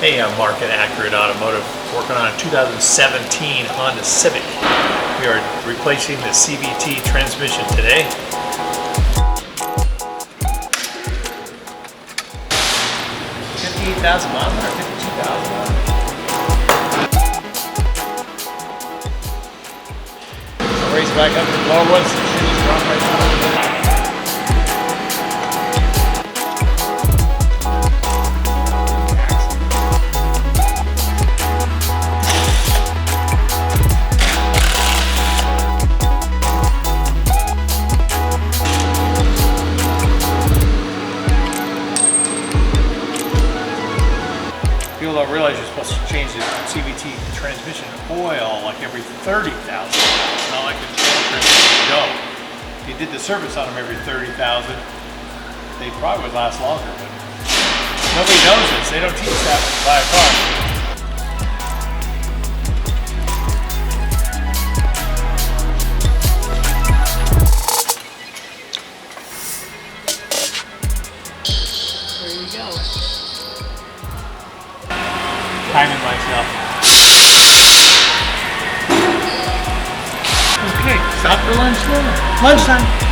Hey, I'm Mark at Accurate Automotive, working on a 2017 Honda Civic. We are replacing the CVT transmission today. $58,000 miles or $52,000? Race back up to the lower ones. Shoes drop right now. People don't realize you're supposed to change the CVT transmission oil like every 30,000. It's not like the transmission don't. If you did the service on them every 30,000, they probably would last longer, but nobody knows this. They don't teach that when you buy a car. There you go. Timing myself. Okay, stop for lunch now. Lunchtime.